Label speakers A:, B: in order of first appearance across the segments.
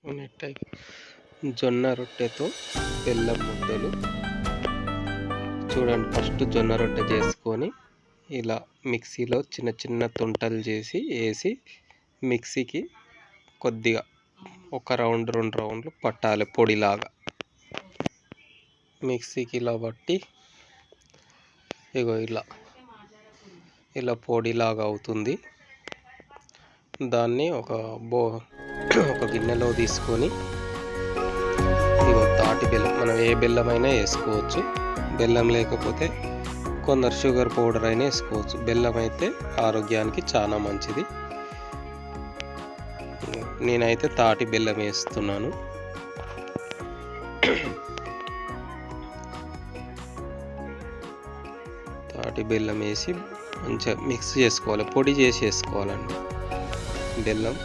A: Next జొన్న రొట్టెతో బెల్లం ముద్దలు చూడండి. ఫస్ట్ జొన్న రొట్టె చేసుకొని ఇలా మిక్సీలో చిన్న చిన్న తుంటలు చేసి వేసి మిక్సీకి కొద్దిగా ఒక రౌండ్ 2 రౌండ్లు పట్టాలి. పొడిలాగా మిక్సీకి ఇలా పట్టి ఇగో ఇలా పొడిలాగా అవుతుంది. దాన్ని ఒక గిన్నెలో తీసుకొని ఇగో తాటి బెల్లం, మనం ఏ బెల్లమైనా వేసుకోవచ్చు. బెల్లం లేకపోతే కొందరు షుగర్ పౌడర్ అయినా వేసుకోవచ్చు. బెల్లం అయితే ఆరోగ్యానికి చాలా మంచిది. నేనైతే తాటి బెల్లం వేస్తున్నాను. తాటి బెల్లం వేసి మంచిగా మిక్స్ చేసుకోవాలి. పొడి చేసి వేసుకోవాలండి. బెల్లం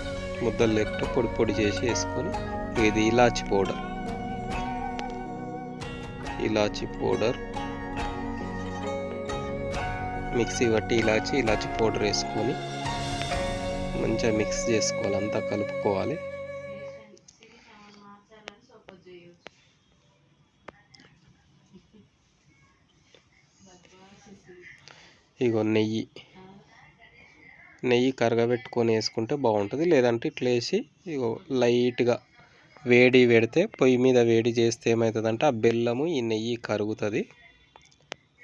A: ముద్దలు లేకుండా పొడి చేసి వేసుకొని ఇది ఇలాచి పౌడర్ మిక్సీ పట్టి ఇలాచి పౌడర్ వేసుకొని మంచిగా మిక్స్ చేసుకోవాలి. అంతా కలుపుకోవాలి. ఇగో నెయ్యి కరగబెట్టుకొని వేసుకుంటే బాగుంటుంది. లేదంటే ఇట్లా వేసి ఇగో లైట్గా వేడి పెడితే, పొయ్యి మీద వేడి చేస్తే ఏమవుతుందంటే ఆ బెల్లము ఈ నెయ్యి కరుగుతుంది.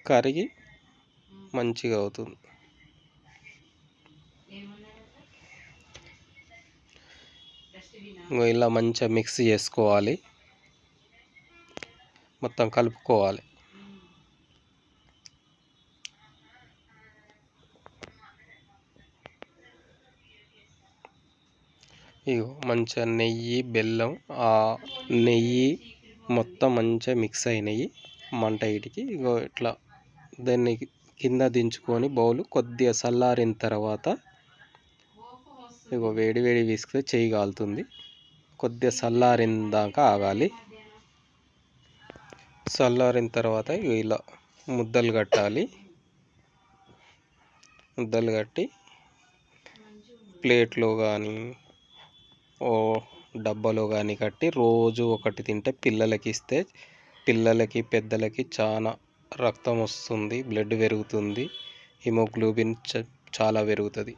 A: కరిగి మంచిగా అవుతుంది. ఇలా మంచిగా మిక్స్ చేసుకోవాలి. మొత్తం కలుపుకోవాలి. ఇగో మంచిగా నెయ్యి బెల్లం ఆ నెయ్యి మొత్తం మంచిగా మిక్స్ అయినాయి. మంట ఇటికి ఇగో ఇట్లా దాన్ని కింద దించుకొని బౌలు కొద్దిగా చల్లారిన తర్వాత ఇగో వేడి విసికితే చెయ్యి కాలుతుంది. కొద్దిగా చల్లారిన దాకా ఆగాలి. చల్లారిన తర్వాత ఇలా ముద్దలు కట్టాలి. ముద్దలు కట్టి ప్లేట్లో కానీ డబ్బాలో కానీ కట్టి రోజు ఒకటి తింటే పిల్లలకి ఇస్తే పిల్లలకి పెద్దలకి చాలా రక్తం వస్తుంది, బ్లడ్ పెరుగుతుంది, హిమోగ్లోబిన్ చాలా పెరుగుతుంది.